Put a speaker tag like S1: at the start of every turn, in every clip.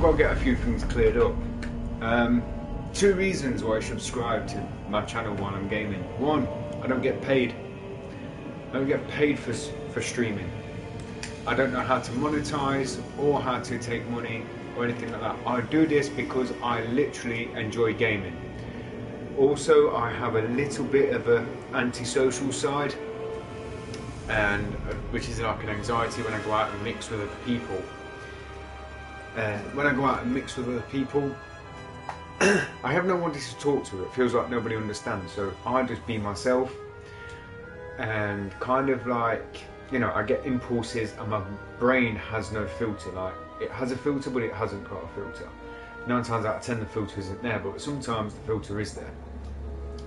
S1: got to get a few things cleared up. Two reasons why I subscribe to my channel while I'm gaming. One, I don't get paid. I don't get paid for streaming. I don't know how to monetize or how to take money or anything like that. I do this because I literally enjoy gaming. Also, I have a little bit of an antisocial side, and which is like an anxiety when I go out and mix with other people. When I go out and mix with other people, I have no one to talk to. It feels like nobody understands, so I just be myself, and kind of like, you know, I get impulses and my brain has no filter. Like, it has a filter, but it hasn't got a filter. 9 times out of 10 the filter isn't there, but sometimes the filter is there.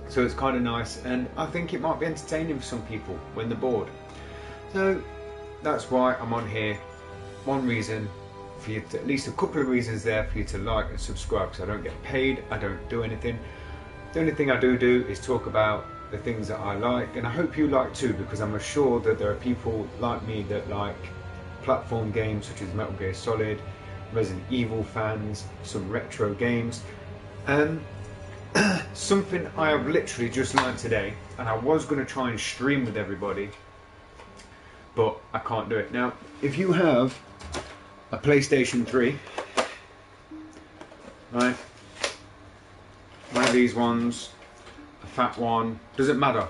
S1: So it's kind of nice, and I think it might be entertaining for some people when they're bored. So that's why I'm on here. One reason for you to, at least a couple of reasons there for you to like and subscribe, because I don't get paid, I don't do anything. The only thing I do is talk about the things that I like, and I hope you like too, because I'm sure that there are people like me that like platform games such as Metal Gear Solid, Resident Evil fans, some retro games. Something I have literally just learned today, and I was going to try and stream with everybody, but I can't do it. Now, if you have a PlayStation 3, right, one of these ones, a fat one, doesn't matter,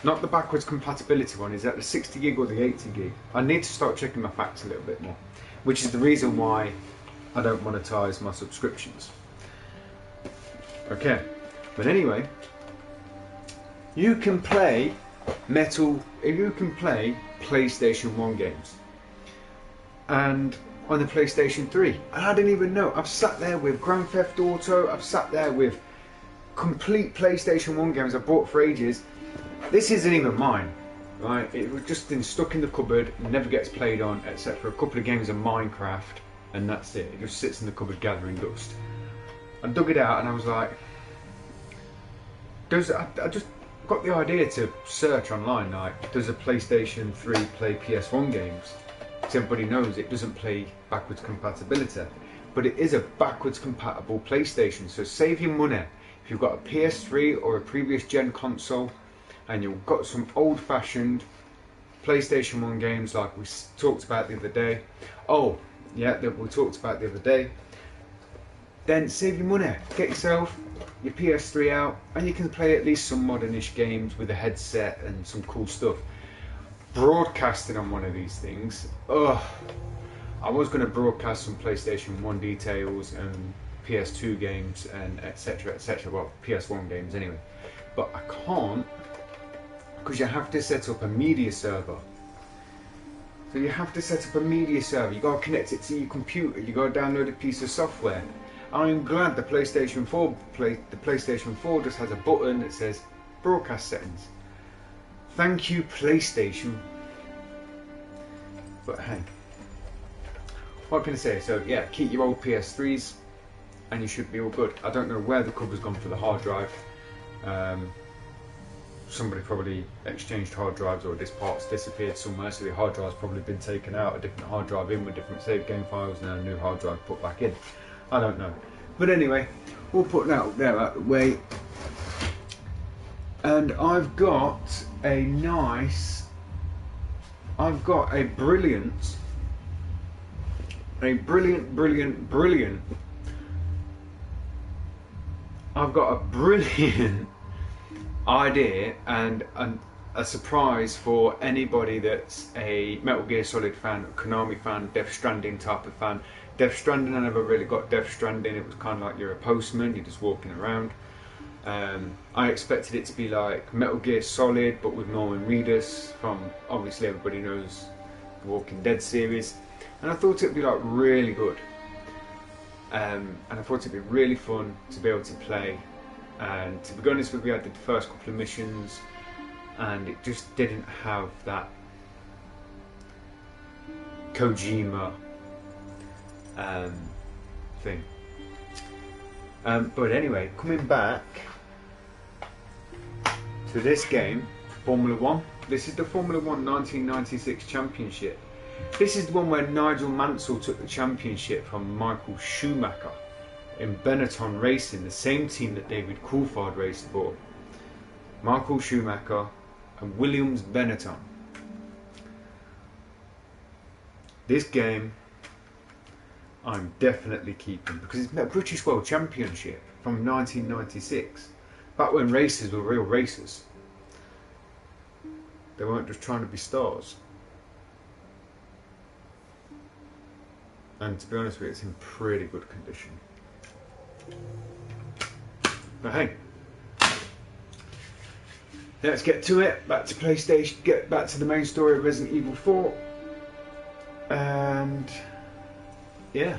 S1: not the backwards compatibility one, is that the 60 gig or the 80 gig? I need to start checking my facts a little bit more, which is the reason why I don't monetize my subscriptions. Okay, but anyway, you can play PlayStation 1 games, and on the PlayStation 3, and I didn't even know. I've sat there with Grand Theft Auto, I've sat there with complete PlayStation 1 games I bought for ages. This isn't even mine, right? It was just been stuck in the cupboard, never gets played on, except for a couple of games of Minecraft, and that's it. It just sits in the cupboard gathering dust. I dug it out and I was like, I just got the idea to search online, like, does a PlayStation 3 play PS1 games? Because everybody knows it doesn't play backwards compatibility, but it is a backwards compatible PlayStation, so save your money. If you've got a PS3 or a previous gen console and you've got some old-fashioned PlayStation 1 games like we talked about the other day, then save your money. Get yourself your PS3 out and you can play at least some modern-ish games with a headset and some cool stuff. Broadcasting on one of these things, I was going to broadcast some PlayStation 1 details and PS2 games and etc, well, PS1 games anyway, but I can't, because you have to set up a media server. So you have to set up a media server, you got to connect it to your computer, you got to download a piece of software. I'm glad the PlayStation 4 just has a button that says broadcast settings. Thank you, PlayStation. But hey, what can I say? So yeah, keep your old PS3s and you should be all good. I don't know where the cover's gone for the hard drive. Somebody probably exchanged hard drives, or this part's disappeared somewhere, so the hard drive's probably been taken out, a different hard drive in with different save game files, and a new hard drive put back in. I don't know. But anyway, we'll put that there out of the way. And I've got a brilliant idea and a surprise for anybody that's a Metal Gear Solid fan, a Konami fan, Death Stranding type of fan. Death Stranding, I never really got Death Stranding. It was kind of like you're a postman, you're just walking around. I expected it to be like Metal Gear Solid, but with Norman Reedus from, obviously everybody knows, the Walking Dead series, and I thought it'd be like really good, and I thought it'd be really fun to be able to play. And to be honest with you, I did the first couple of missions and it just didn't have that Kojima thing. But anyway, coming back to this game, Formula 1. This is the Formula 1 1996 Championship. This is the one where Nigel Mansell took the championship from Michael Schumacher in Benetton Racing, the same team that David Coulthard raced for. Michael Schumacher and Williams Benetton. This game I'm definitely keeping because it's a British World Championship from 1996. Back when racers were real racers. They weren't just trying to be stars. And to be honest with you, it's in pretty good condition. But hey, let's get to it. Back to PlayStation, get back to the main story of Resident Evil 4. And yeah.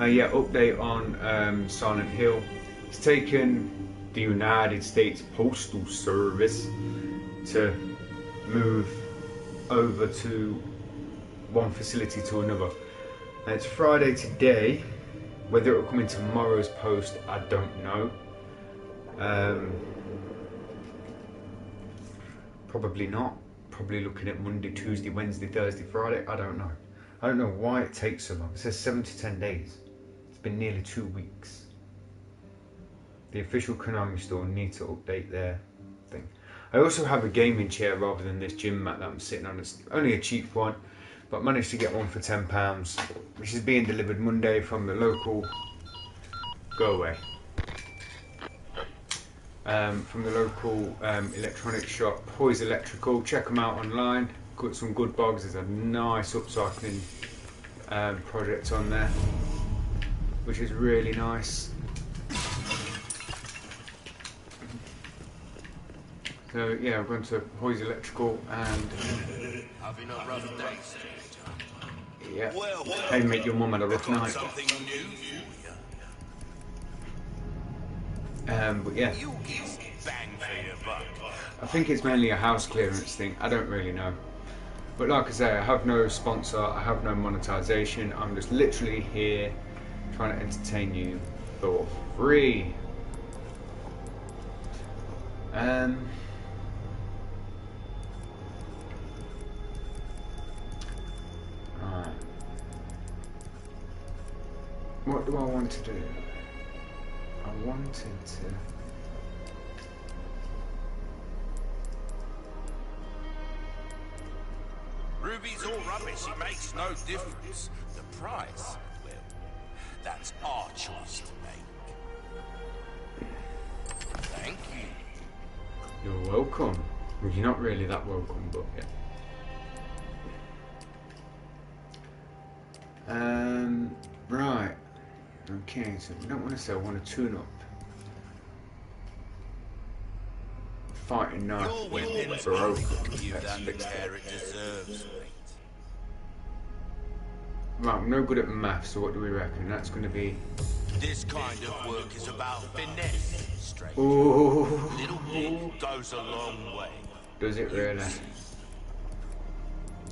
S1: Yeah, update on Silent Hill. It's taken the United States Postal Service to move over to one facility to another. And it's Friday today. Whether it will come in tomorrow's post, I don't know. Probably not. Probably looking at Monday, Tuesday, Wednesday, Thursday, Friday. I don't know. I don't know why it takes so long. It says 7 to 10 days. It's been nearly 2 weeks. The official Konami store need to update their thing. I also have a gaming chair rather than this gym mat that I'm sitting on. It's only a cheap one, but managed to get one for £10, which is being delivered Monday from the local. Go away. From the local electronics shop, Poise Electrical. Check them out online. Got some good bugs. There's a nice upcycling project on there, which is really nice. So yeah, I've gone to Poise Electrical and
S2: having a rough day,
S1: yeah. Hey mate, your mum had a rough night. But yeah, I think it's mainly a house clearance thing. I don't really know. But like I say, I have no sponsor, I have no monetization. I'm just literally here trying to entertain you for free. What do I want to do? I wanted to...
S2: Ruby's all rubbish, it makes no difference. The price, well, that's our choice to make. Thank you.
S1: You're welcome. Well, you're not really that welcome, but yeah. Right. Okay, so we don't want to say I want to tune up. Fighting knife broken. Let's fix that. Right, I'm no good at maths, so what do we reckon? That's going to be...
S2: This kind of work is about finesse, straight.
S1: Ooh.
S2: Little bit goes a long way.
S1: Does it really?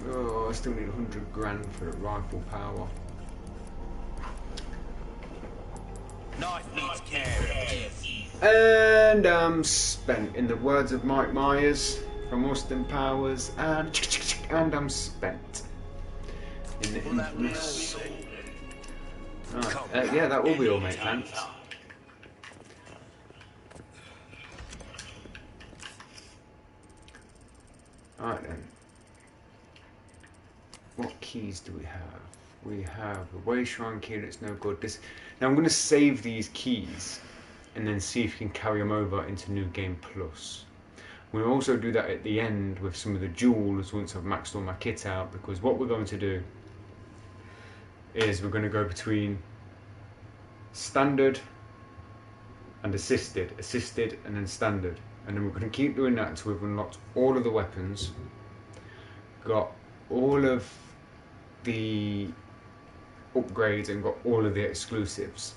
S1: Oh, I still need 100 grand for the rifle power.
S2: Knife needs care.
S1: And I'm spent, in the words of Mike Myers from Austin Powers, and I'm spent. In the infamous... Right, yeah, that will be all, mate, thanks. Alright then. What keys do we have? We have a way shrine key that's no good. Now I'm going to save these keys and then see if you can carry them over into New Game Plus. We'll also do that at the end with some of the jewels once I've maxed all my kit out, because what we're going to do is we're going to go between standard and assisted and then standard, and then we're going to keep doing that until we've unlocked all of the weapons, got all of the upgrades and got all of the exclusives.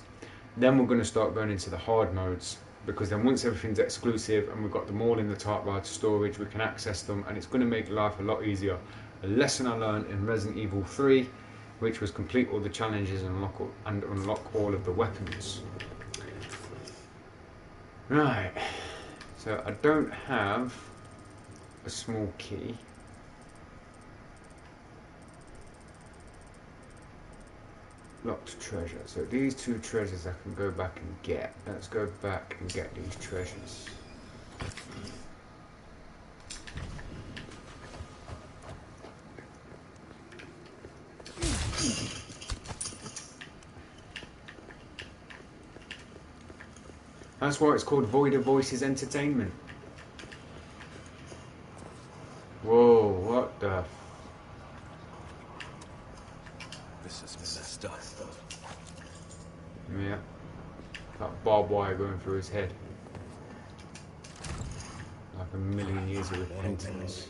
S1: Then we're going to start going into the hard modes, because then once everything's exclusive and we've got them all in the typewriter storage, we can access them, and it's going to make life a lot easier. A lesson I learned in Resident Evil 3, which was complete all the challenges and unlock all of the weapons. Right, so I don't have a small key. Locked treasure. So these two treasures I can go back and get. Let's go back and get these treasures. That's why it's called Void of Voices Entertainment. Whoa, what the...
S2: This is messed up.
S1: Yeah. That barbed wire going through his head. Like a million years of repentance.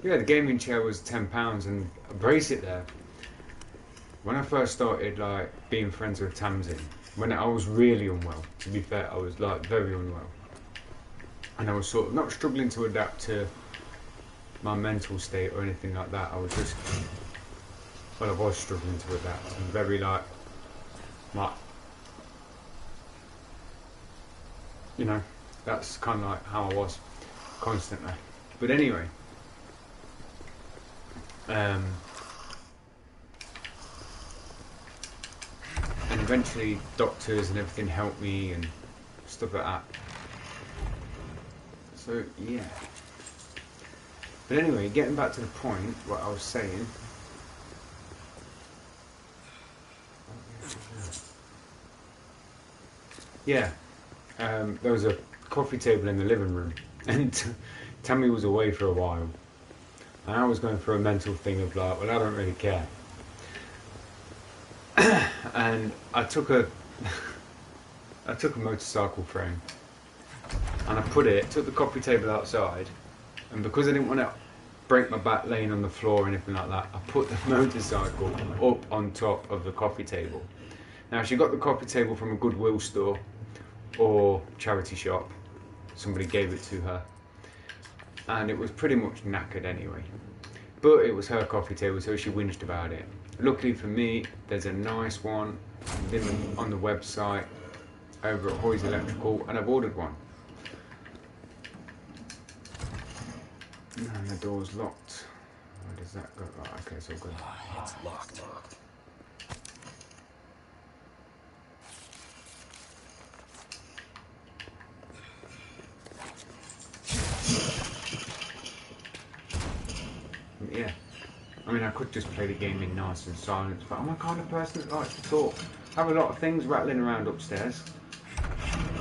S1: Yeah, the gaming chair was £10 and a bracelet there. When I first started like being friends with Tamsin, when I was really unwell, to be fair, I was like very unwell. And I was sort of not struggling to adapt to my mental state or anything like that. I was just, well, I was struggling to adapt. I'm very like, you know, that's kind of like how I was constantly. But anyway, and eventually doctors and everything helped me and stuff like that. So yeah. But anyway, getting back to the point, what I was saying. Yeah, there was a coffee table in the living room, and Tammy was away for a while, and I was going through a mental thing of like, well, I don't really care. And I took a motorcycle frame, and I took the coffee table outside, and because I didn't want to break my back laying on the floor or anything like that, I put the motorcycle up on top of the coffee table. Now she got the coffee table from a Goodwill store or charity shop. Somebody gave it to her, and it was pretty much knackered anyway. But it was her coffee table, so she whinged about it. Luckily for me, there's a nice one on the website over at Hoy's Electrical, and I've ordered one. And the door's locked. Where does that go? Oh, okay, it's all good.
S2: It's locked.
S1: Yeah. I mean, I could just play the game in nice and silence, but I'm the kind of person that likes to talk. I have a lot of things rattling around upstairs,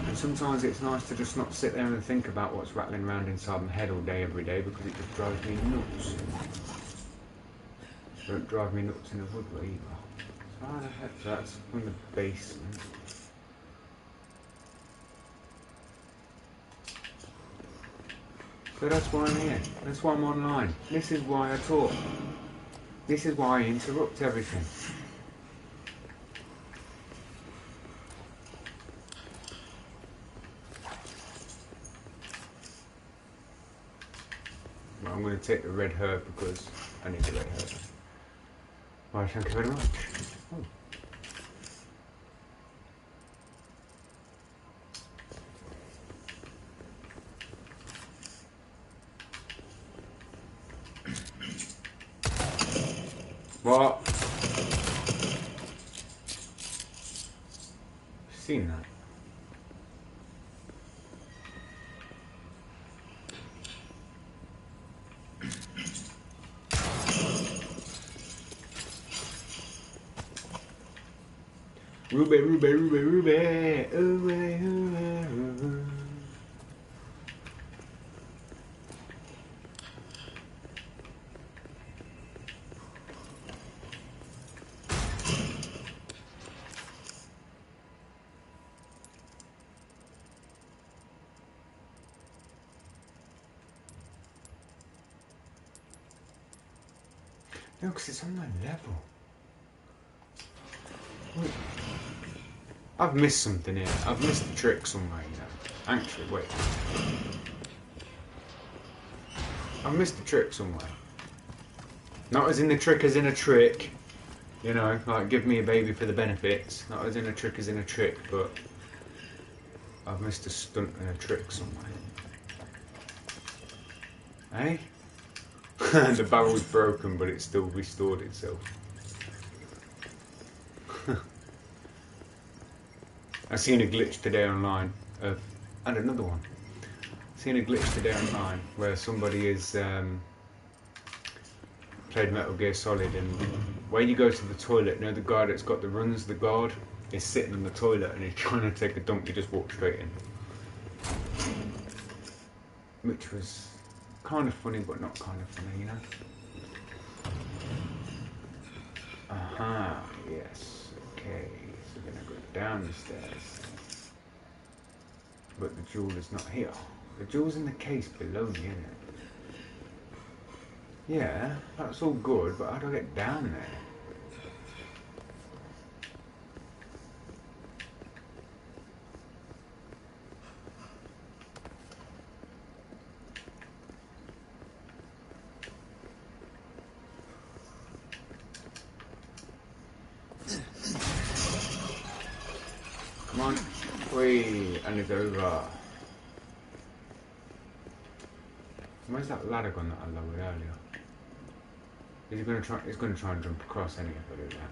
S1: and sometimes it's nice to just not sit there and think about what's rattling around inside my head all day, every day, because it just drives me nuts. Don't drive me nuts in a wood either. So that's from the basement. So that's why I'm here. That's why I'm online. This is why I talk. This is why I interrupt everything. Well, I'm going to take the red herb because I need the red herb. Well, thank you very much. Oh. What? Seen that? Ruby, Ruby, Ruby, Ruby. No, because it's on my level. Wait. I've missed something here. I've missed a trick somewhere, you know. Actually, wait. I've missed a trick somewhere. Not as in the trick as in a trick. You know, like give me a baby for the benefits. Not as in a trick as in a trick, but I've missed a stunt and a trick somewhere. Eh? The barrel's broken, but it still restored itself. I seen a glitch today online of, and another one. Seen a glitch today online where somebody is played Metal Gear Solid, and when you go to the toilet, you know the guy that's got the runs, the guard, is sitting on the toilet and he's trying to take a dump. You just walk straight in, which was kind of funny, but not kind of funny, you know. Aha, yes, okay. So we're gonna go down the stairs, but the jewel is not here. The jewel's in the case below me, isn't it? Yeah, that's all good, but how do I get down there? Come on. Whee, and it's over. Where's that ladder gone that I lowered earlier? Is he gonna try? He's gonna try and jump across any if I do that.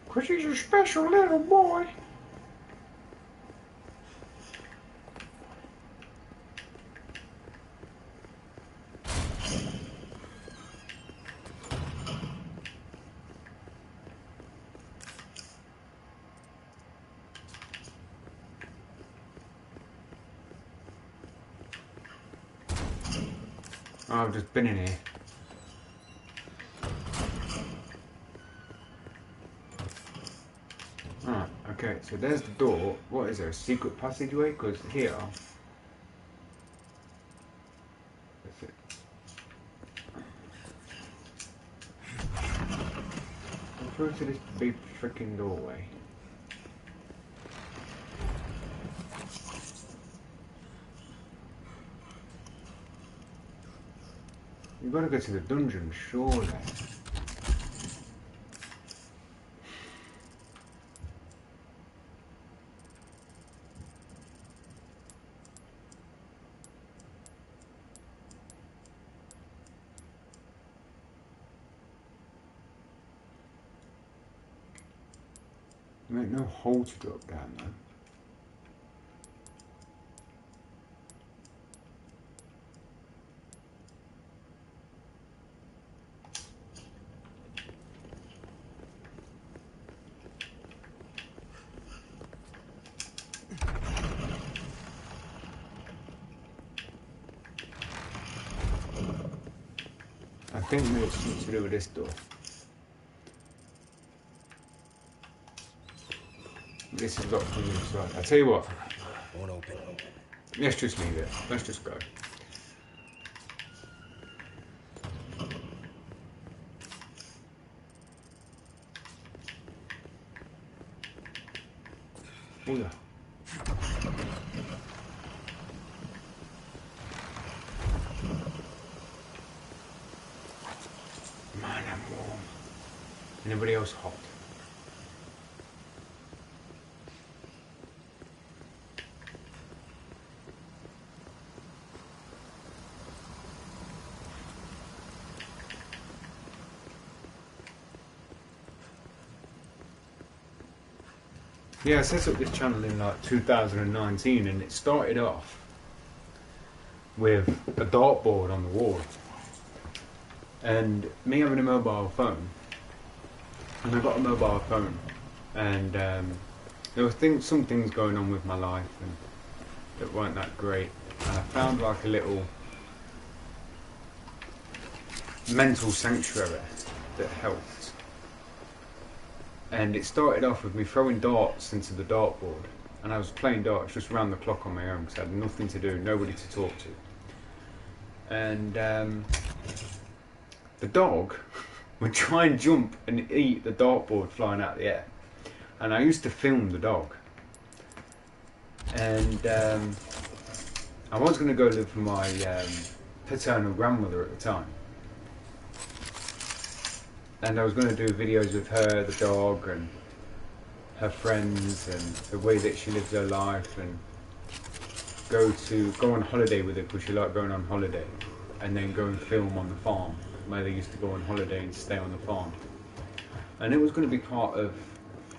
S1: 'Cause he's a special little boy. Oh, I've just been in here. Alright, okay, so there's the door. What is there, a secret passageway? Because here... That's it. Go through to this big freaking doorway. You've got to go to the dungeon, surely. There ain't no hole to drop down though. I think maybe it's something to do with this door. This is locked from the inside. I'll tell you what.
S2: Won't open.
S1: Let's just leave it. Let's just go. Oh yeah. Man, I'm warm. Anybody else hot? Yeah, I set up this channel in like 2019 and it started off with a dartboard on the wall and me having a mobile phone, and I got a mobile phone and there were some things going on with my life and that weren't that great, and I found like a little mental sanctuary that helped. And it started off with me throwing darts into the dartboard, and I was playing darts just round the clock on my own because I had nothing to do, nobody to talk to. And the dog would try and jump and eat the dartboard flying out of the air. And I used to film the dog. And I was going to go live with my paternal grandmother at the time. And I was going to do videos with her, the dog, and her friends, and the way that she lives her life, and go on holiday with her because she liked going on holiday, and then go and film on the farm where they used to go on holiday and stay on the farm. And it was going to be part of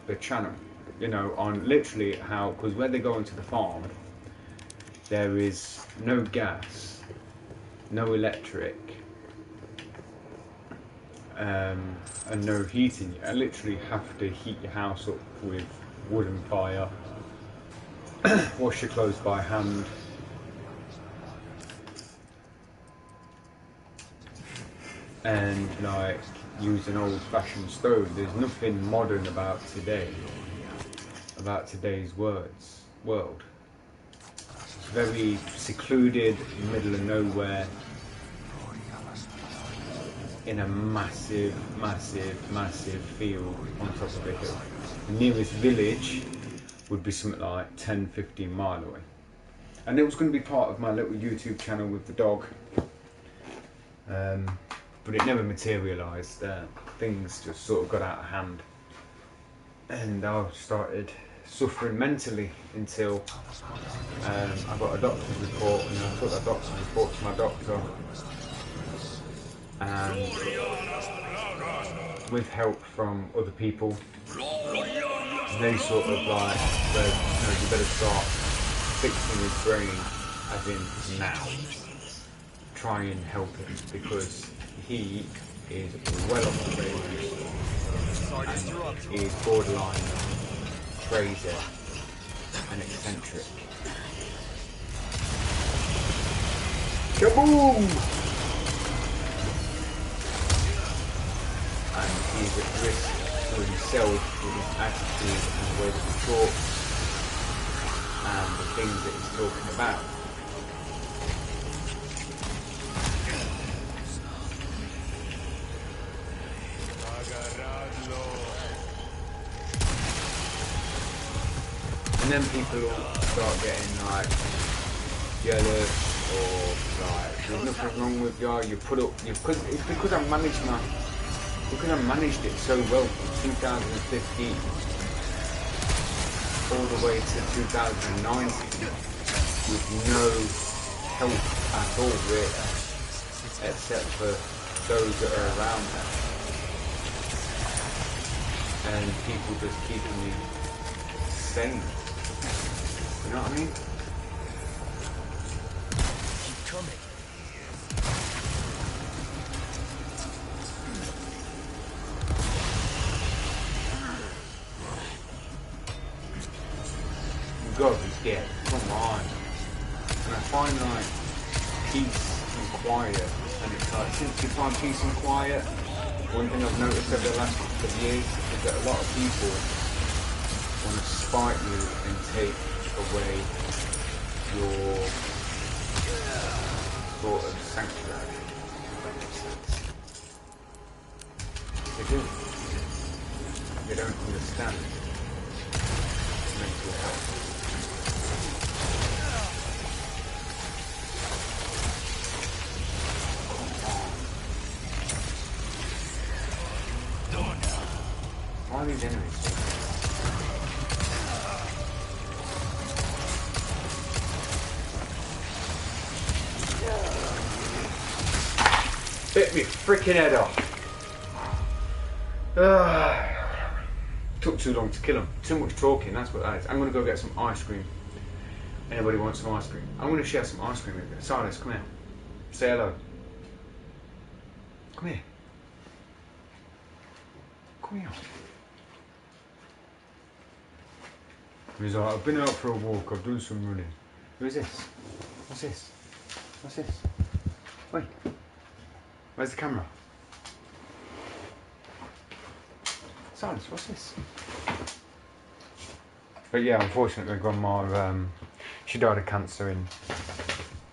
S1: the channel, you know, on literally how, because where they go onto the farm, there is no gas, no electric, and no heating. You literally have to heat your house up with wood and fire, wash your clothes by hand, and like use an old-fashioned stove. There's nothing modern about today, about today's world. It's very secluded, middle of nowhere, in a massive field on top of a hill. The nearest village would be something like 10-15 miles away. And it was going to be part of my little YouTube channel with the dog. But it never materialised. Things just sort of got out of hand. And I started suffering mentally until I got a doctor's report, and I took that doctor's report to my doctor. And with help from other people, they sort of like said, no, you better start fixing his brain, as in now. Try and help him, because he is well off the rails and he is borderline crazy and eccentric. Kaboom! And he's at risk to himself with his attitude and the way that he talks and the things that he's talking about. And then people will start getting like jealous, or like there's nothing wrong with you put up, it's because I managed it so well from 2015 all the way to 2019 with no help at all really, except for those that are around me, and people just keeping me sane. You know what I mean?
S2: Keep coming.
S1: You gotta be scared. Come on. And I find like peace and quiet, and it's like since you find peace and quiet, one thing I've noticed over the last couple of years is that a lot of people want to spite you and take away your sort of sanctuary. They do. They don't understand mental health. Why are these enemies? Bit me freaking head off. Took too long to kill him. Too much talking, that's what that is. I'm gonna go get some ice cream. Anybody want some ice cream? I'm gonna share some ice cream with you. Silas, come here. Say hello. Come here. Come here. He's like, I've been out for a walk, I've done some running. Who is this? What's this? What's this? Wait. Where's the camera? Silence, what's this? But yeah, unfortunately Grandma, she died of cancer in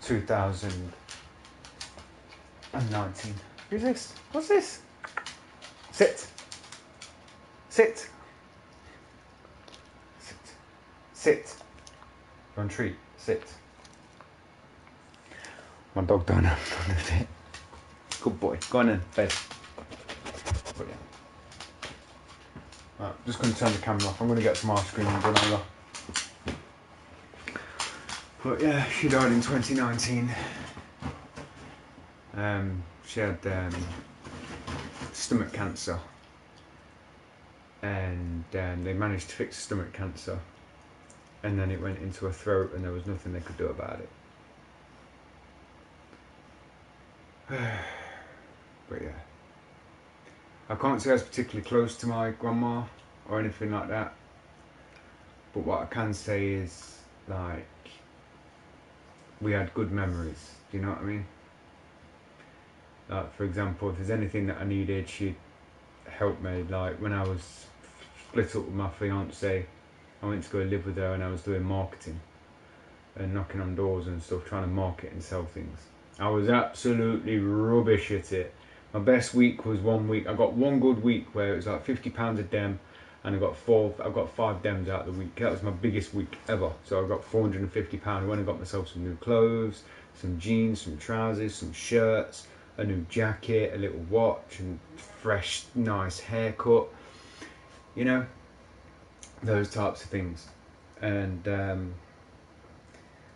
S1: 2019. Who's this? What's this? Sit. Sit. Sit. Sit. You're on treat. Sit. My dog don't know. Good boy. Go on in. Bed. Brilliant. Right, just going to turn the camera off. I'm going to get some ice cream and banana. But yeah, she died in 2019. She had stomach cancer, and they managed to fix stomach cancer, and then it went into her throat, and there was nothing they could do about it. But yeah, I can't say I was particularly close to my grandma or anything like that, but what I can say is, like, we had good memories. Do you know what I mean? Like, for example, if there's anything that I needed, she'd help me. Like, when I was split up with my fiance, I went to go live with her, and I was doing marketing and knocking on doors and stuff, trying to market and sell things. I was absolutely rubbish at it. My best week was 1 week. I got one good week where it was like £50 a dem, and I got 5 dems out of the week. That was my biggest week ever. So I got £450. I went and got myself some new clothes, some jeans, some trousers, some shirts, a new jacket, a little watch, and fresh, nice haircut. You know, those types of things. And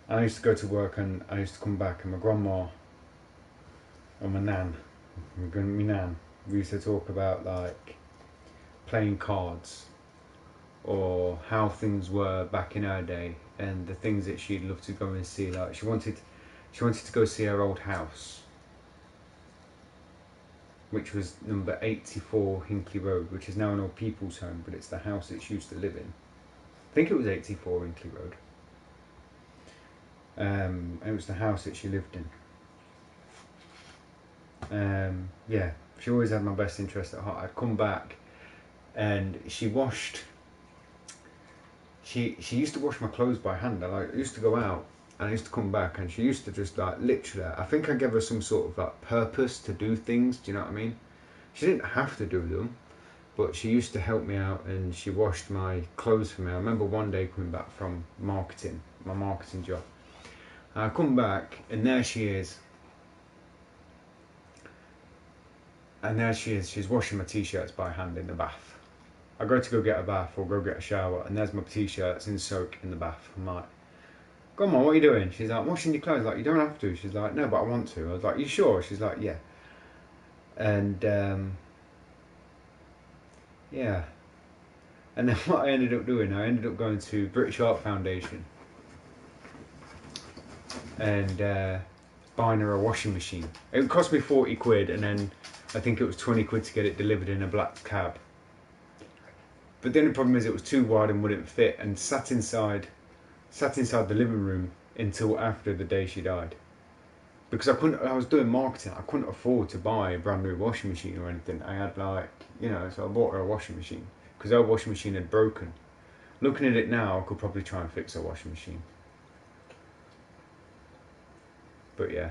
S1: I used to go to work, and I used to come back, and my grandma and my nan, we used to talk about, like, playing cards, or how things were back in her day, and the things that she'd love to go and see. Like, she wanted to go see her old house, which was number 84 Hinkley Road, which is now an old people's home, but it's the house that she used to live in. I think it was 84 Hinkley Road. It was the house that she lived in. Yeah, she always had my best interest at heart. I'd come back, and she used to wash my clothes by hand. I used to go out, and I used to come back, and she used to just, like, literally, I think I gave her some sort of, like, purpose to do things. Do you know what I mean? She didn't have to do them, but she used to help me out, and she washed my clothes for me. I remember one day coming back from my marketing job. And I come back, and there she is. And there she is. She's washing my t-shirts by hand in the bath. I go to go get a bath or go get a shower, and there's my t-shirts in soak in the bath. I'm like, Grandma, what are you doing? She's like, washing your clothes. Like, you don't have to. She's like, no, but I want to. I was like, you sure? She's like, yeah. And yeah. And then what I ended up doing, I ended up going to British Art Foundation and buying her a washing machine. It cost me 40 quid, and then I think it was 20 quid to get it delivered in a black cab. But then the problem is it was too wide and wouldn't fit, and sat inside the living room until after the day she died. Because I was doing marketing, I couldn't afford to buy a brand new washing machine or anything. I had, like, you know, so I bought her a washing machine because her washing machine had broken. Looking at it now, I could probably try and fix her washing machine. But yeah.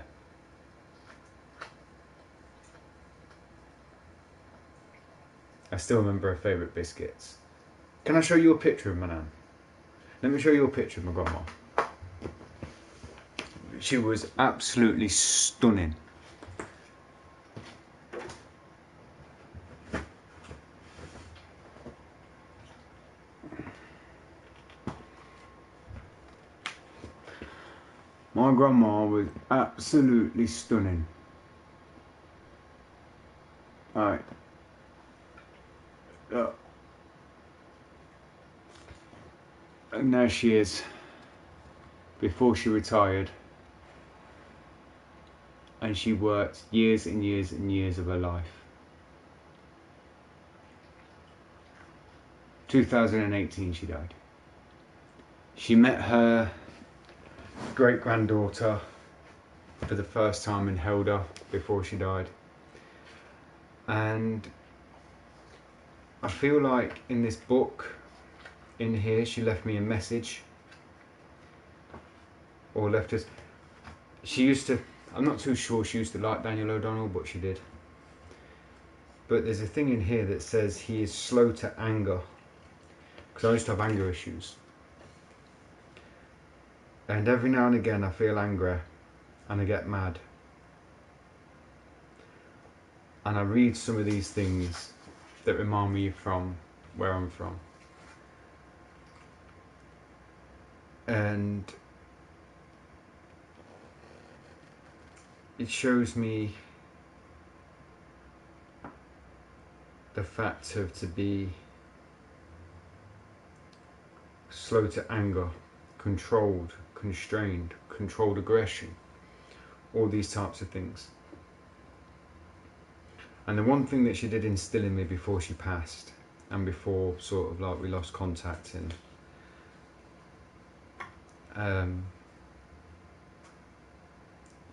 S1: I still remember her favourite biscuits. Can I show you a picture of my nan? Let me show you a picture of my grandma. She was absolutely stunning. My grandma was absolutely stunning. Right. And there she is, before she retired. And she worked years and years and years of her life. 2018 she died. She met her great-granddaughter for the first time and held her before she died. And I feel like in this book, in here, she left me a message. Or left us. She used to, I'm not too sure she used to like Daniel O'Donnell, but she did. But there's a thing in here that says he is slow to anger, because I used to have anger issues, and every now and again I feel angry and I get mad, and I read some of these things that remind me from where I'm from, and it shows me the fact of to be slow to anger, controlled, constrained, controlled aggression, all these types of things. And the one thing that she did instill in me before she passed, and before sort of like we lost contact, and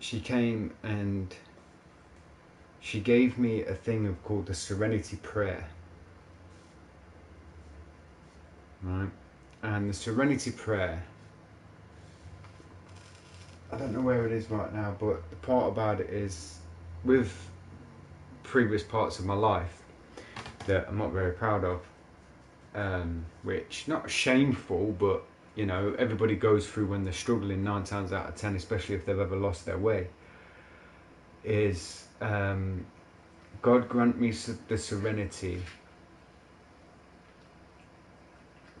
S1: she came and she gave me a thing called the Serenity Prayer, right? And the Serenity Prayer, I don't know where it is right now, but the part about it is, with previous parts of my life that I'm not very proud of, which, not shameful, but you know, everybody goes through when they're struggling 9 times out of 10, especially if they've ever lost their way, is God grant me the serenity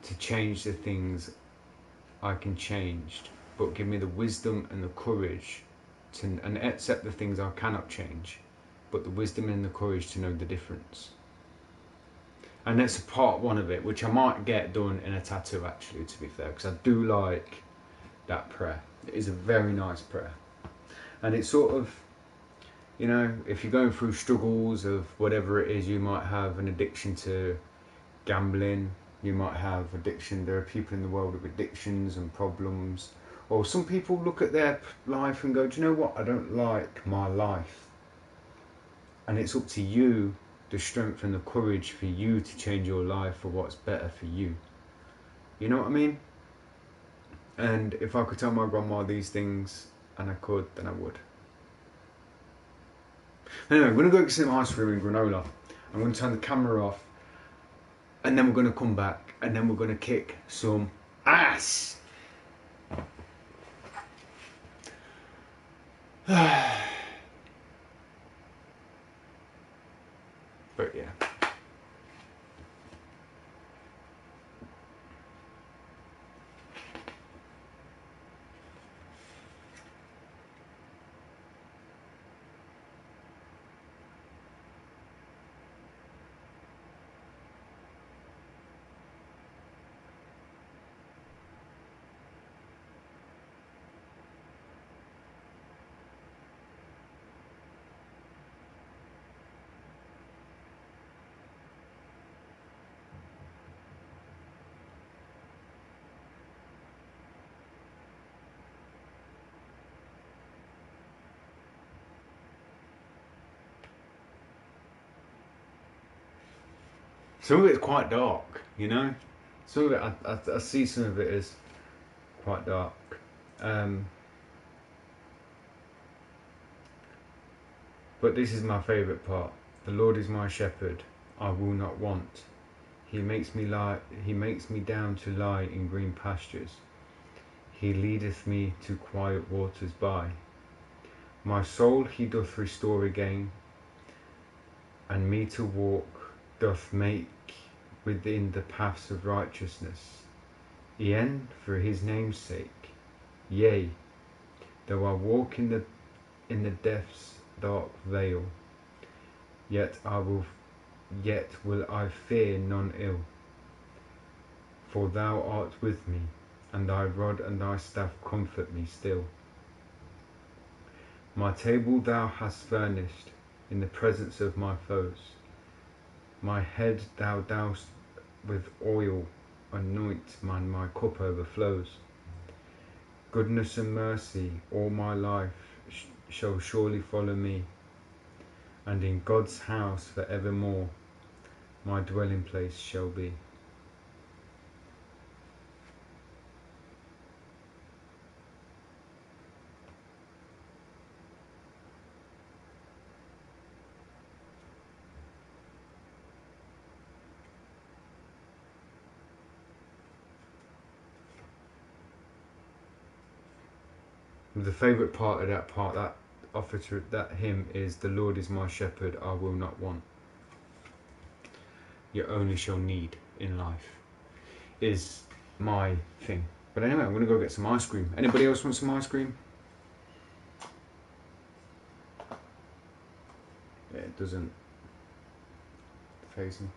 S1: to change the things I can change, but give me the wisdom and the courage to and accept the things I cannot change, but the wisdom and the courage to know the difference. And that's part one of it, which I might get done in a tattoo, actually, to be fair, because I do like that prayer. It is a very nice prayer. And it's sort of, you know, if you're going through struggles of whatever it is, you might have an addiction to gambling, you might have addiction, there are people in the world with addictions and problems, or some people look at their life and go, do you know what, I don't like my life. And it's up to you, the strength and the courage for you to change your life for what's better for you. You know what I mean? And if I could tell my grandma these things, and I could, then I would. Anyway, we're going to go get some ice cream and granola. I'm going to turn the camera off, and then we're going to come back, and then we're going to kick some ass. But yeah. Some of it's quite dark, you know? Some of it, I see some of it as quite dark. But this is my favourite part. The Lord is my shepherd, I will not want. He makes me down to lie in green pastures. He leadeth me to quiet waters by. My soul he doth restore again, and me to walk doth make within the paths of righteousness. E'en for his name's sake, yea, though I walk in the death's dark vale, yet will I fear none ill. For thou art with me, and thy rod and thy staff comfort me still. My table thou hast furnished in the presence of my foes. My head thou doust with oil, anoint my cup overflows. Goodness and mercy all my life shall surely follow me, and in God's house for evermore my dwelling place shall be. The favourite part of that offer to that hymn is, "The Lord is my shepherd, I will not want. You only shall need in life," is my thing. But anyway, I'm gonna go get some ice cream. Anybody else want some ice cream? Yeah, it doesn't faze me.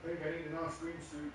S1: I think I need an ice cream soup.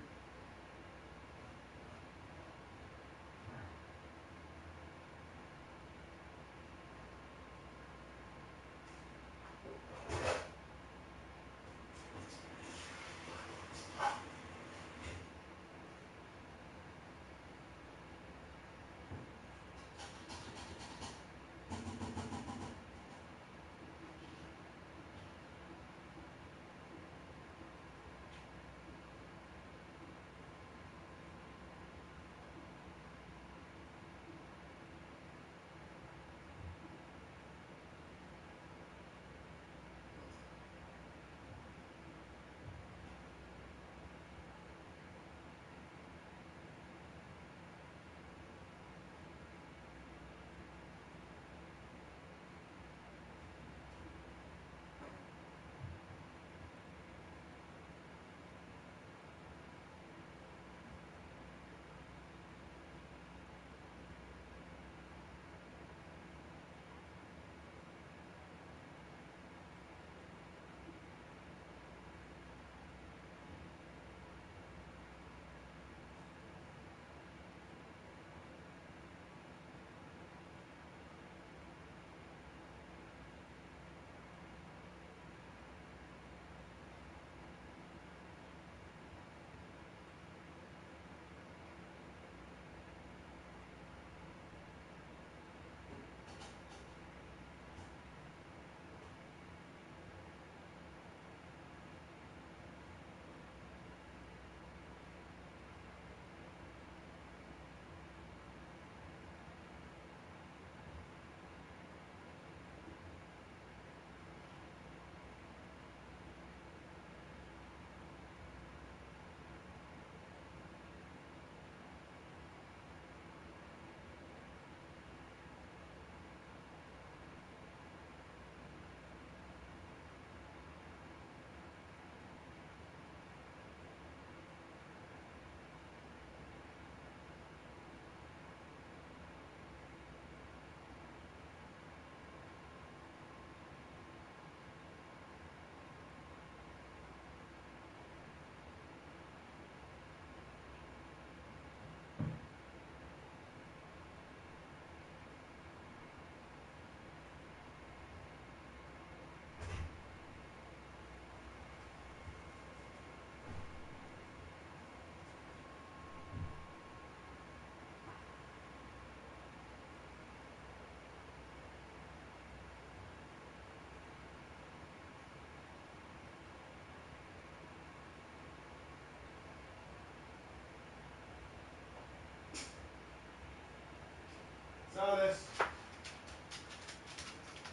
S1: Oh, this.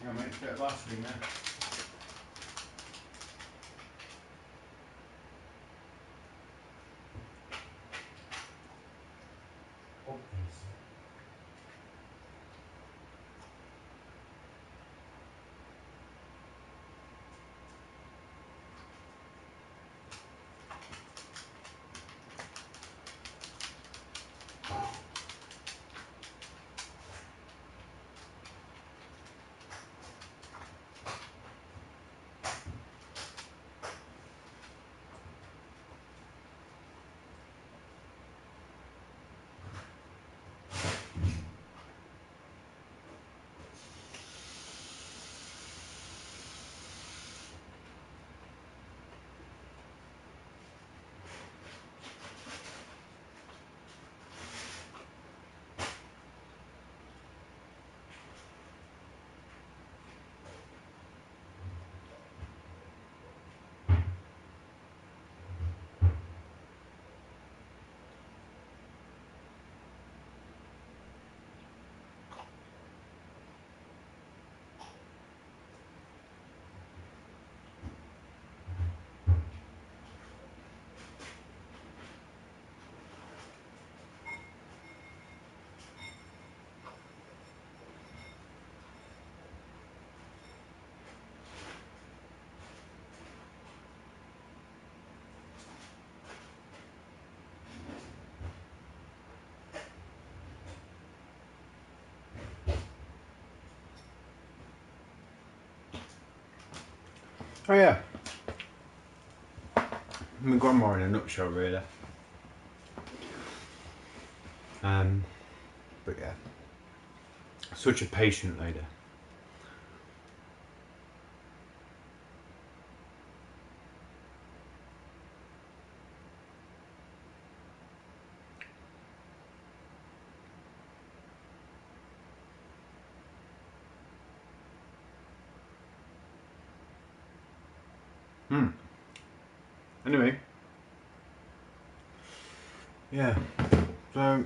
S1: Yeah, mate, a bit of basking there. Oh yeah, my grandma in a nutshell, really. But yeah, such a patient lady. Anyway, yeah, so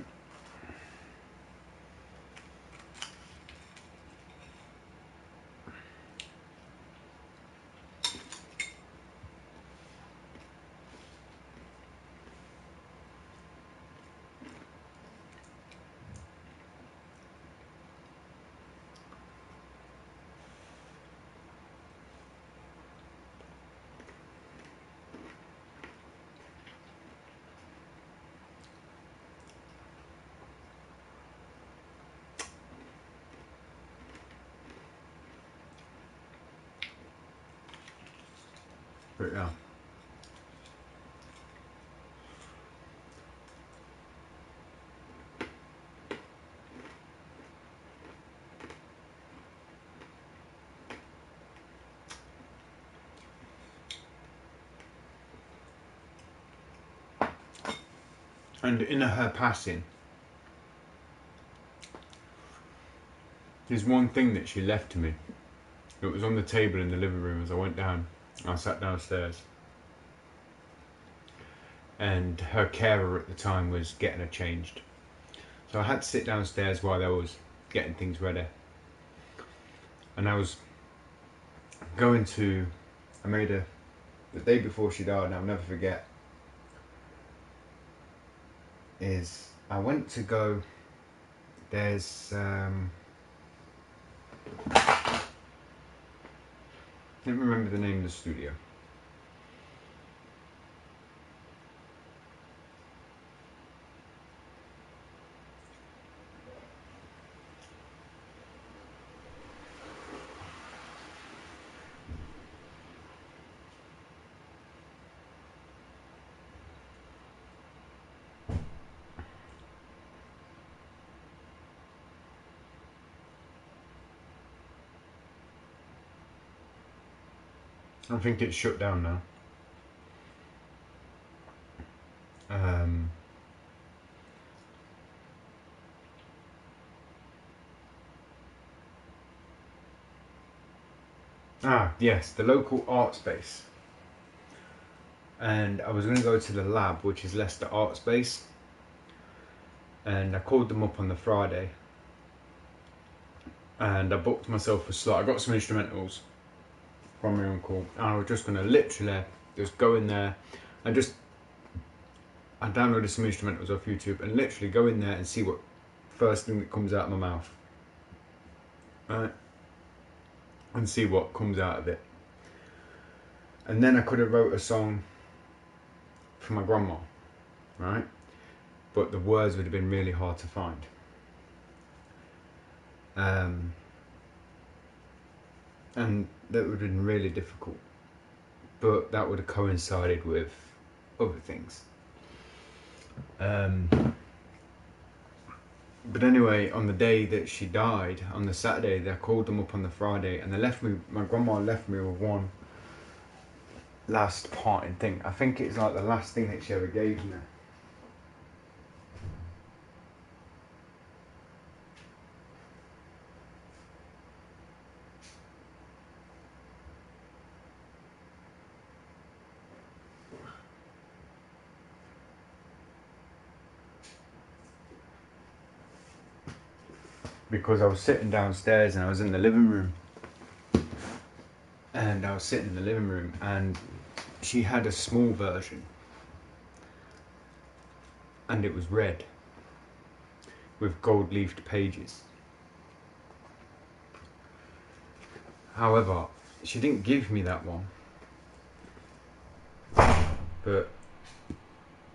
S1: but yeah. And in her passing, there's one thing that she left to me. It was on the table in the living room as I went down. I sat downstairs. And her carer at the time was getting her changed. So I had to sit downstairs while I was getting things ready. And I was going to, I made a, the day before she died, and I'll never forget, is I went to go, there's, let me remember the name of the studio. I think it's shut down now. Yes, the local art space. And I was going to go to the lab, which is Leicester Art Space. And I called them up on the Friday. and I booked myself a slot. I got some instrumentals from my uncle, and I was just gonna literally just go in there and I downloaded some instrumentals off YouTube and literally go in there and see what first thing that comes out of my mouth, right, and see what comes out of it. And then I could have wrote a song for my grandma, right, but the words would have been really hard to find. And that would have been really difficult, but that would have coincided with other things. But anyway, on the day that she died, on the Saturday, they called them up on the Friday, and they left me. My grandma left me with one last parting thing. I think it's like the last thing that she ever gave me. Because I was sitting downstairs and I was in the living room. And I was sitting in the living room and she had a small version. And it was red with gold leafed pages. However, she didn't give me that one. But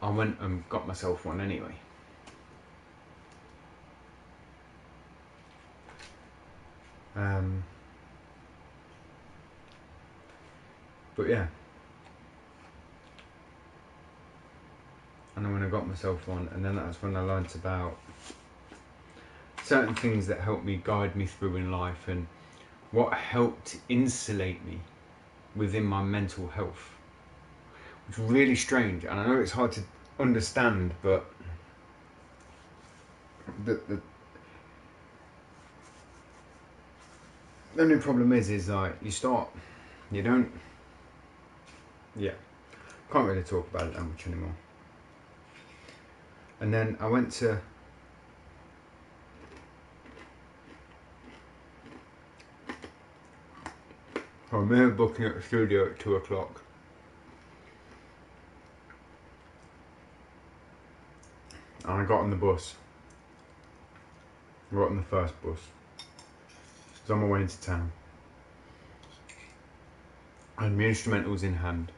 S1: I went and got myself one anyway. But yeah, and then when I got myself one, and then that's when I learnt about certain things that helped me guide me through in life and what helped insulate me within my mental health. It's really strange, and I know it's hard to understand, but the only problem is like can't really talk about it that much anymore. And then I went to I remember booking at the studio at 2 o'clock. And I got on the bus. I got on the first bus. I was on my way into town. I had my instrumentals in hand.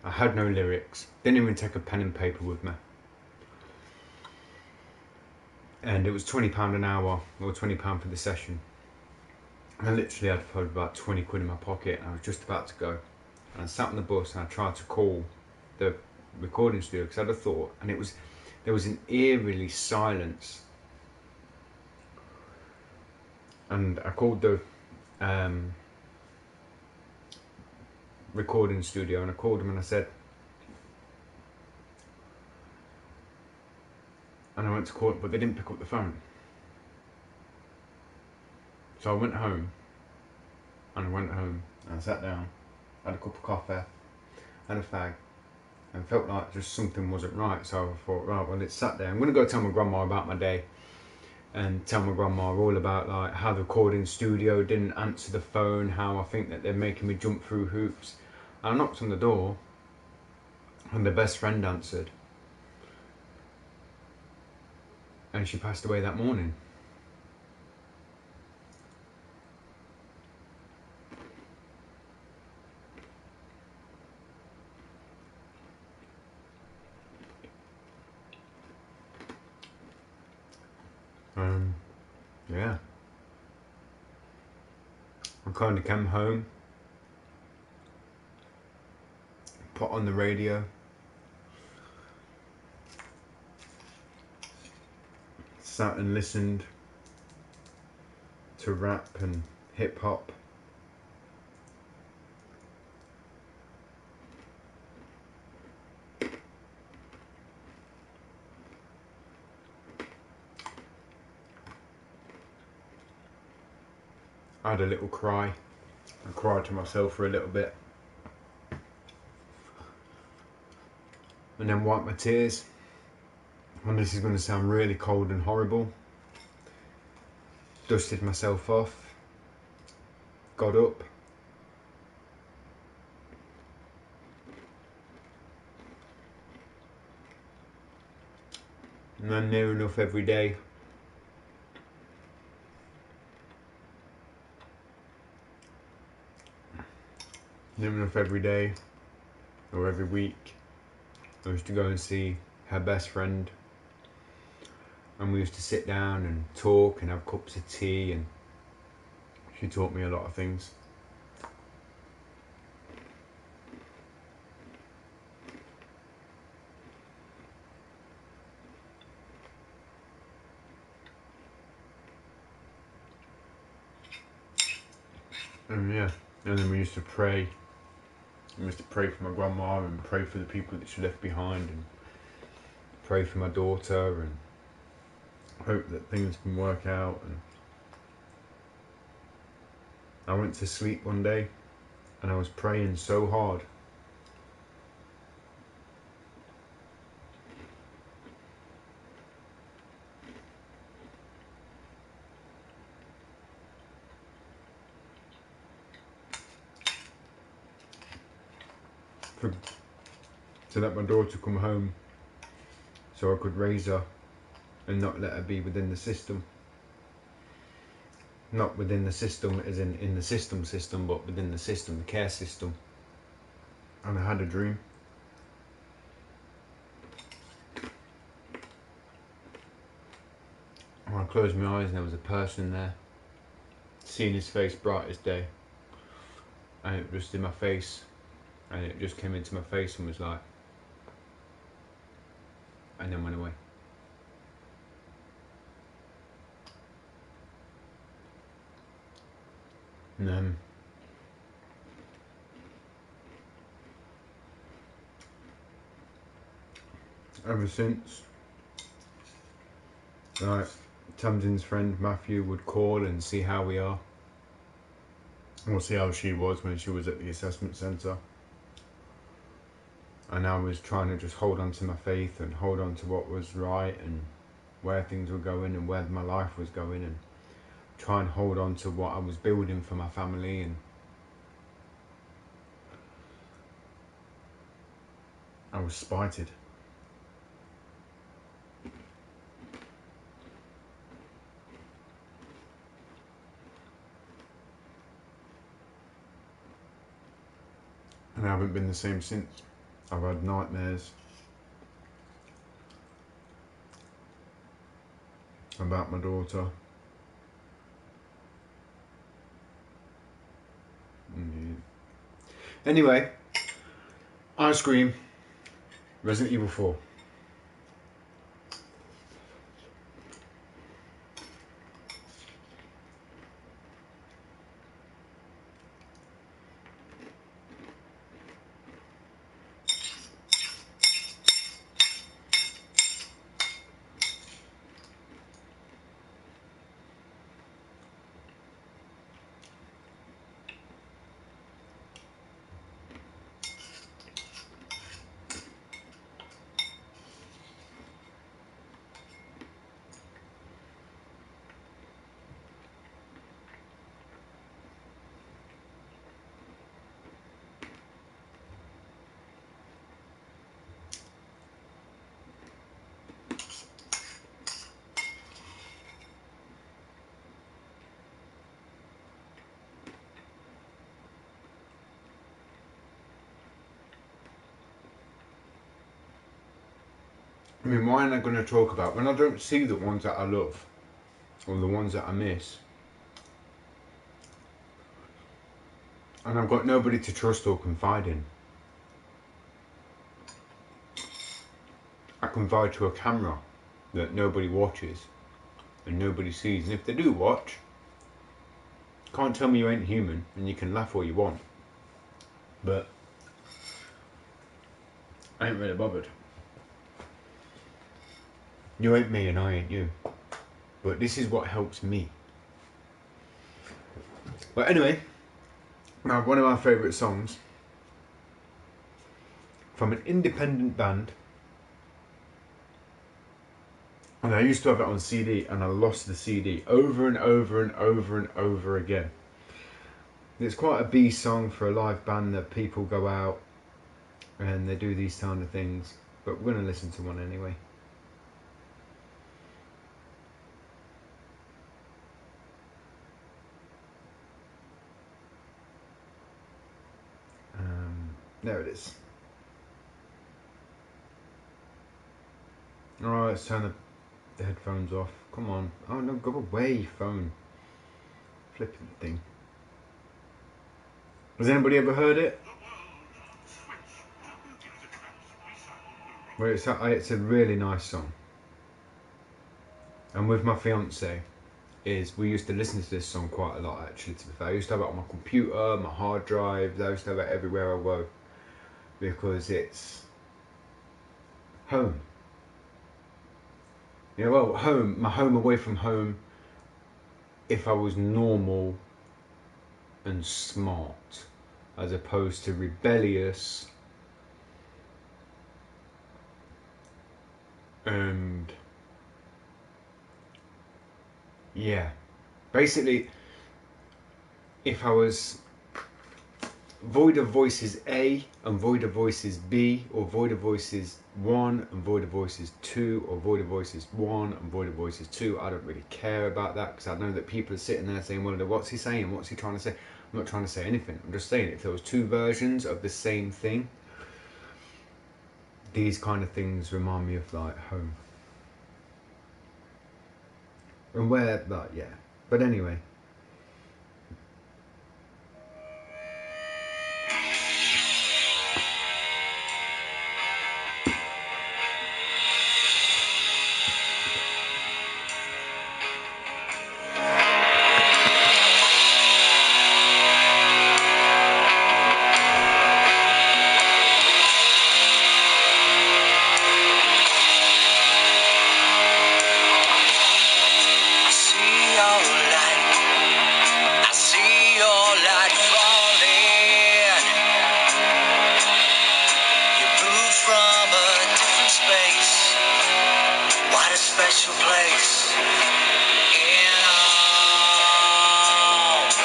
S1: I had no lyrics. Didn't even take a pen and paper with me. And it was £20 an hour, or £20 for the session. I literally had probably about 20 quid in my pocket and I was just about to go. And I sat on the bus and I tried to call the recording studio because I had a thought, and there was an eerily silence. And I called the recording studio and I called them and I said, and I went to call it, but they didn't pick up the phone. So I went home, and I sat down, had a cup of coffee, had a fag, and felt like just something wasn't right. So I thought, right, well, it's Saturday. I'm going to go tell my grandma about my day, and tell my grandma all about like how the recording studio didn't answer the phone, how I think that they're making me jump through hoops. And I knocked on the door, and the best friend answered, and she passed away that morning. Yeah. I kind of came home, put on the radio, sat and listened to rap and hip hop. I had a little cry. I cried to myself for a little bit. And then wiped my tears. And this is going to sound really cold and horrible. dusted myself off, got up, and then near enough every day or every week I used to go and see her best friend, and we used to sit down and talk and have cups of tea, and she taught me a lot of things. And yeah, and then we used to pray. We used to pray for my grandma and pray for the people that she left behind, and pray for my daughter and hope that things can work out. And I went to sleep one day and I was praying so hard for, to let my daughter come home so I could raise her and not let her be within the system. Not within the system as in the system, but within the system, the care system. And I had a dream. And I closed my eyes and there was a person there, seeing his face bright as day. And it was just in my face, and it just came into my face and was like, and then went away. And then ever since, like, Tamsin's friend Matthew would call and see how we are, or see how she was when she was at the assessment centre. And I was trying to just hold on to my faith and hold on to what was right and where things were going and where my life was going, and try and hold on to what I was building for my family. And I was spited. And I haven't been the same since. I've had nightmares about my daughter. Anyway, Ice Cream, Resident Evil 4. I mean, why am I going to talk about when I don't see the ones that I love or the ones that I miss? And I've got nobody to trust or confide in. I confide to a camera that nobody watches and nobody sees. And if they do watch, can't tell me you ain't human, and you can laugh all you want. But I ain't really bothered. You ain't me and I ain't you. But this is what helps me. But anyway, now one of my favourite songs from an independent band And I used to have it on CD, and I lost the CD over and over and over and over again. It's quite a B song for a live band that people go out and they do these kind of things. But we're going to listen to one anyway. There it is. Alright, let's turn the headphones off. Come on. Oh no, go away, phone. Flipping thing. Has anybody ever heard it? Well, it's a really nice song. And with my fiance, we used to listen to this song quite a lot actually, to be fair. I used to have it on my computer, my hard drive, I used to have it everywhere I go. Because it's home. Yeah, well, home, my home away from home, if I was normal and smart, as opposed to rebellious and yeah, basically, if I was void of voices A and void of voices B, or void of voices 1 and void of voices 2, or void of voices 1 and void of voices 2, I don't really care about that, because I know that people are sitting there saying, well, what's he saying, what's he trying to say? I'm not trying to say anything, I'm just saying if there was two versions of the same thing, these kind of things remind me of like home. And where, like, yeah, but anyway.
S2: Special place in arms.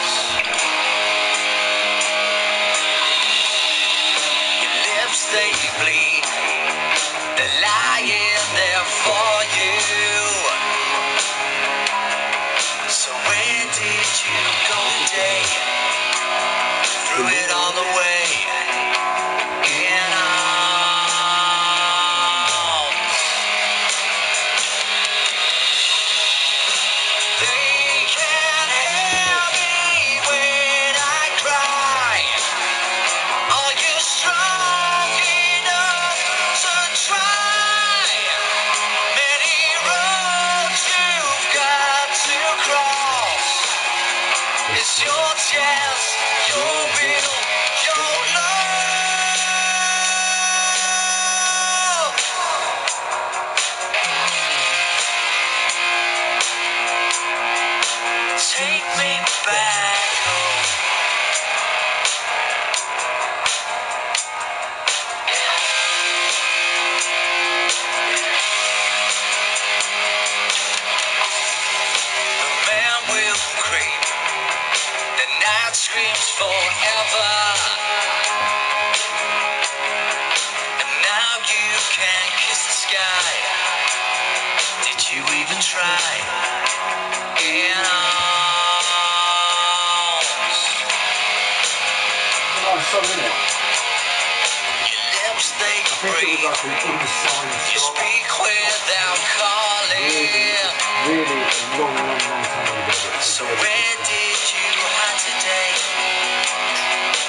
S2: Your lips, they bleed. They're lying there for you. So where did you go today? Threw it all away in arms. They can't hear me when I cry. Are you strong enough to try? Many roads you've got to cross. It's your chance, your will, your love. Take me back home. The man will creep. The night screams forever. And now you can kiss the sky. Did you even try? In arms.
S1: Nice song, isn't it?
S2: Your lips, they breathe.
S1: Like
S2: You speak without calling.
S1: really long time ago.
S2: So where did you hide today?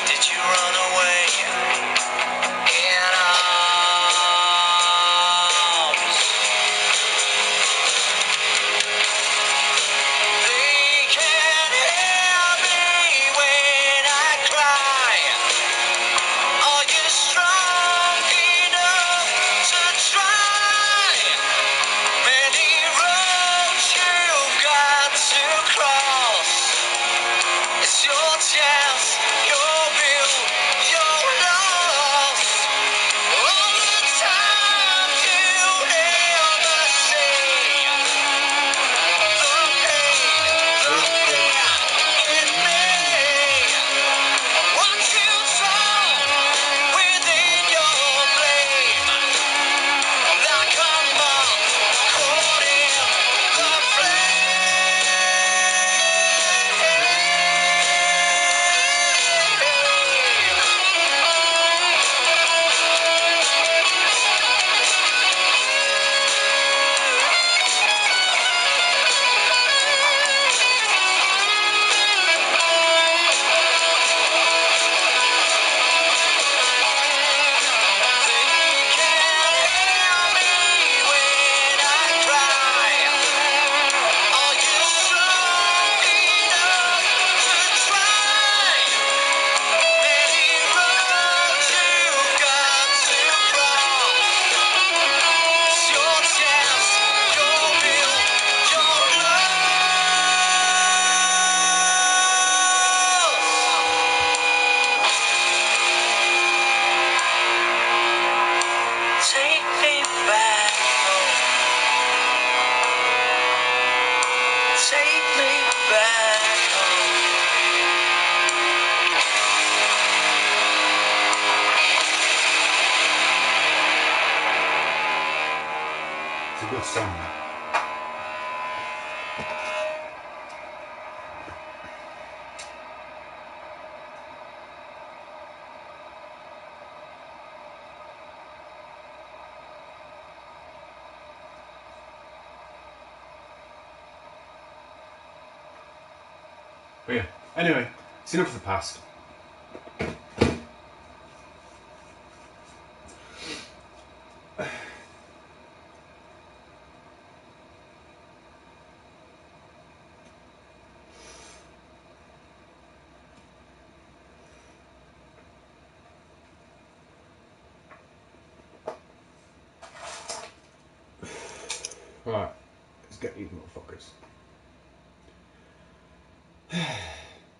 S2: Did you run away? In arms. They can't hear me when I cry. Are you strong enough to try? Many roads you've got
S1: song. But yeah, anyway, it's enough of the past. Right, let's get these motherfuckers.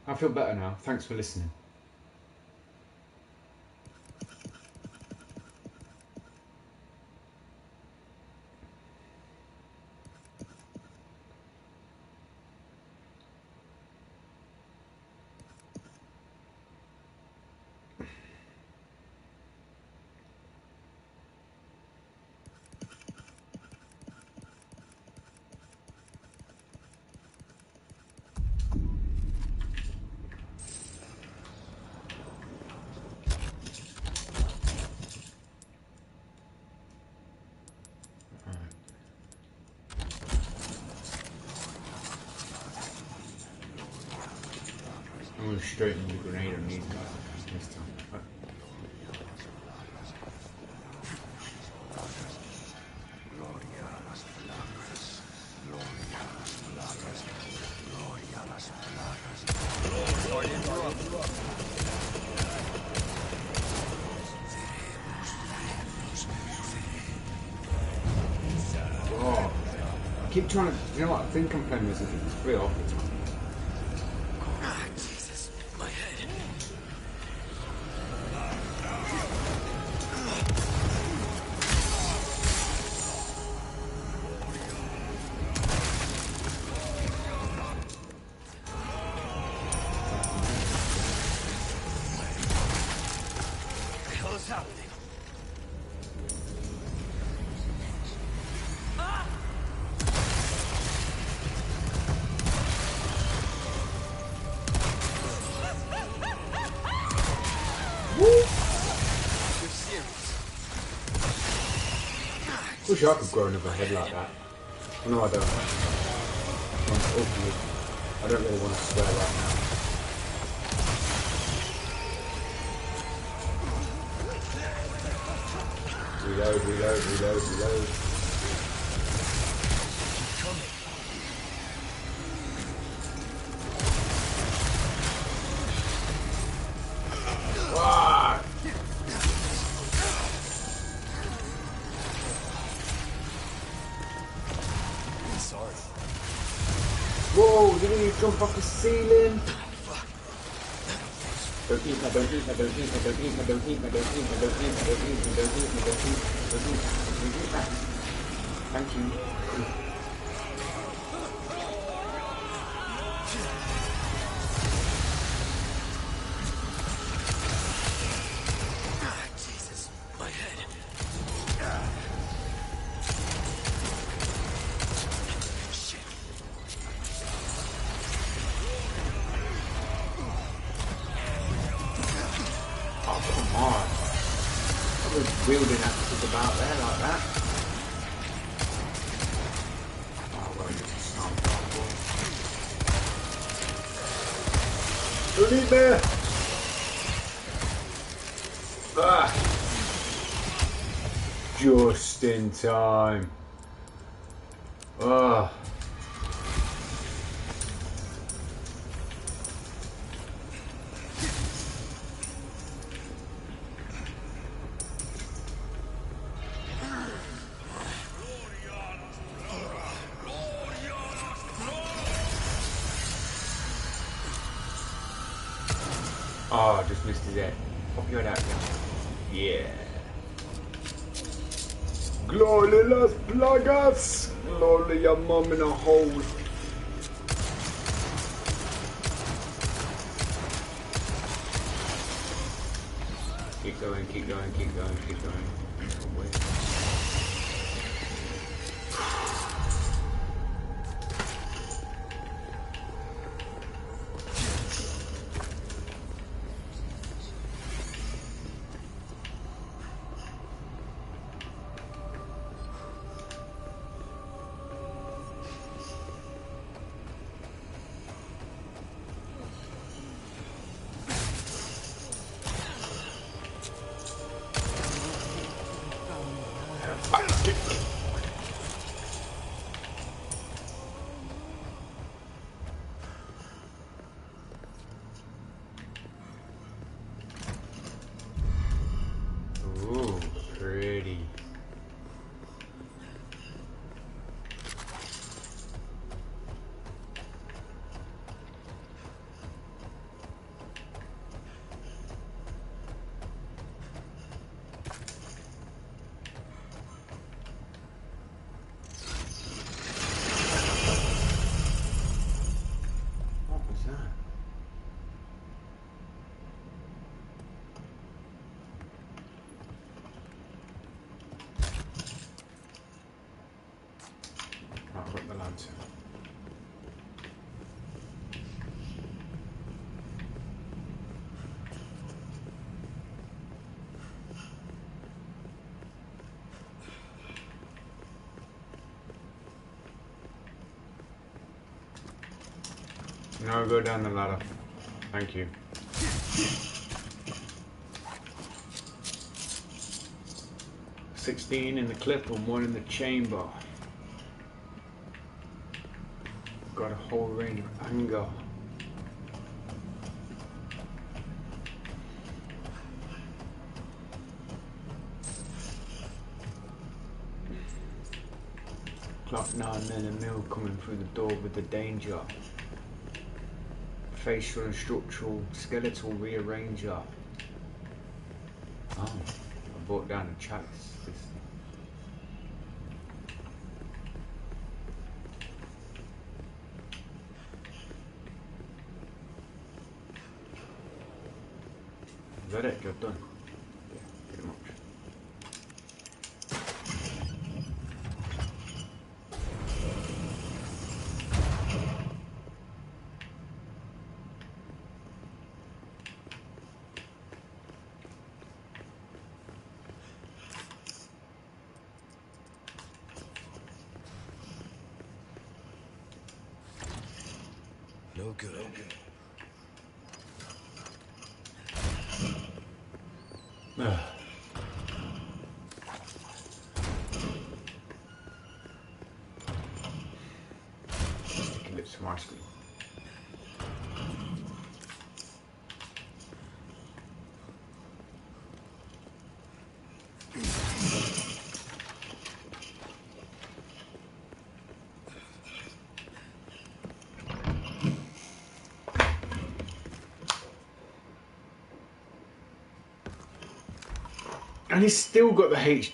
S1: I feel better now. Thanks for listening. I'm going to straighten the grenade on these guys this time. Right. Oh, I keep trying to, you know what, I think I'm playing Resident Evil 3 off the time. Wish I could grow another head like that. No, I don't. I don't really want to swear right now. Reload, reload, reload, reload. Whoa, didn't you jump off the ceiling? Don't eat me, don't eat me, don't eat me, don't eat me, don't eat me, don't eat me, don't eat me, don't eat me, don't eat me, don't eat me, don't eat me, don't eat me. Thank you.
S2: Jesus, my head.
S1: Wielding axes about there like that. Oh, well, you don't eat me! Ah! Just in time. Ah. Oh, I just missed his head. Pop your head out again. Yeah. Glory las plagas! Glory your mum in a hole. Keep going, keep going, keep going, keep going. Oh, wait. I've got the lantern. No, go down the ladder. Thank you. $16 in the clip and 1 in the chamber. Got a whole range of anger. Clock 9mm coming through the door with the danger. Facial and structural skeletal rearranger. Oh, I brought down a chalice. Is that it? Job done? Yeah, pretty much.
S2: No good.
S1: Sticky lips from ice cream. And he's still got the H.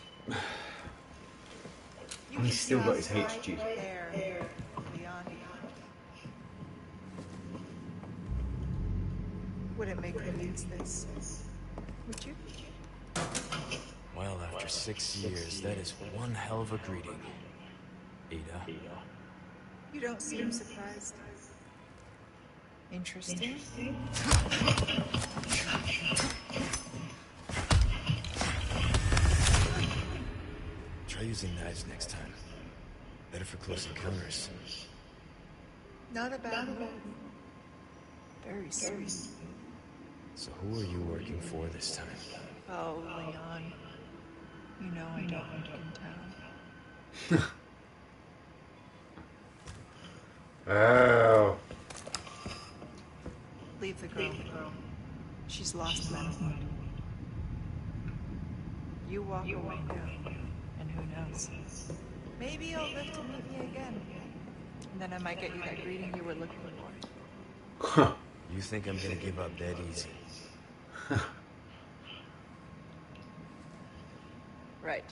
S1: And he's still got his HG.
S3: There, Leon. Wouldn't make me use this, would you?
S2: Well, after 6 years, that is one hell of a greeting, Ada.
S3: You don't seem surprised. Interesting.
S2: Try using knives next time. Better for close encounters.
S3: Not a bad one. Very sweet.
S2: So who are you working for this time?
S3: Oh, Leon. You know I don't want in town.
S1: Oh.
S3: Leave the girl. She's lost manhood. You walk away now, and who knows? Maybe you'll live to meet me again. And then I might get you that greeting you were looking for.
S2: You think I'm gonna give up that easy?
S3: Right.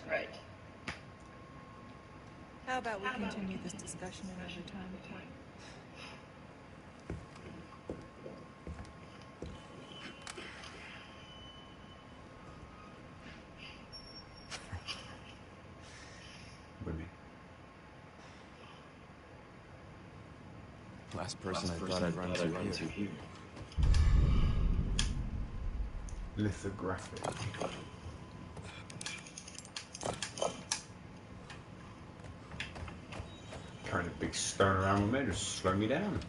S3: How about we continue this discussion another time?
S1: Women.
S2: Last person I thought I'd run to here.
S1: Lithographic. Carrying a big stone around with me, just slow me down.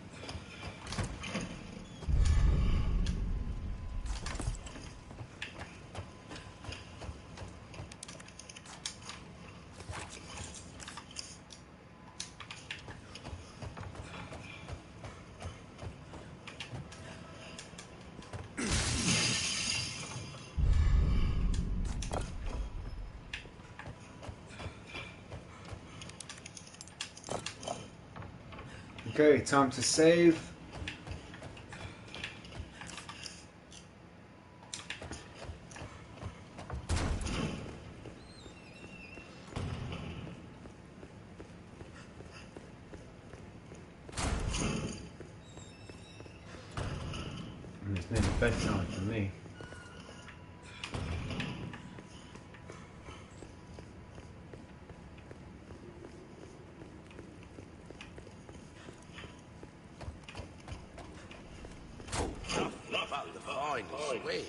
S1: Okay, time to save. it's nearly bedtime for me.
S2: But the finest way.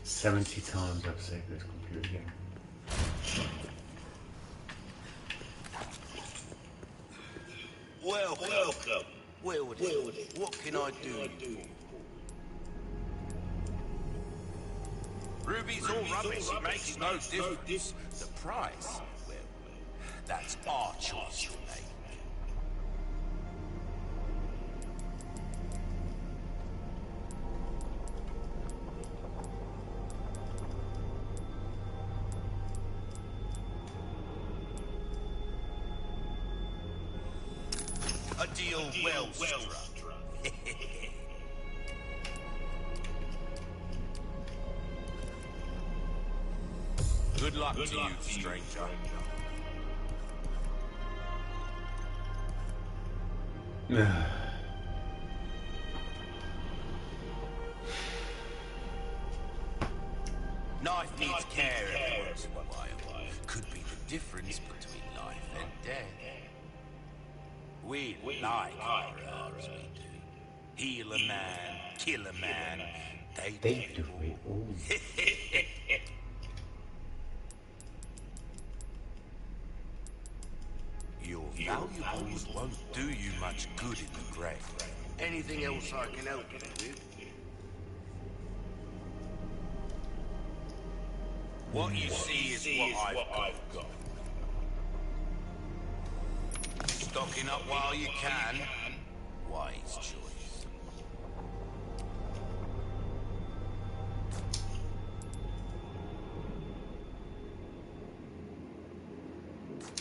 S1: 70 times I've saved this computer game.
S2: Welcome. Well, what can I do? Ruby's all rubbish, it makes no difference. The price, well, that's our choice to make. A deal well struck. Good luck to you, stranger. Knife needs care every once in a while. Could be the difference between life and death. We like our herbs, we do. Heal a man, kill a man. They do it all. Your valuables won't do you much good in the grave. Anything else I can help you with? What you see is what I've got. Stocking up while you can. Wise choice.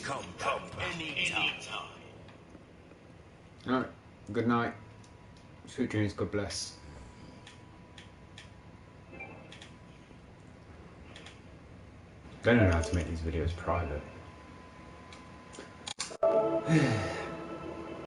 S2: Come any time.
S1: Alright, good night. Sweet dreams, God bless. I don't know how to make these videos private.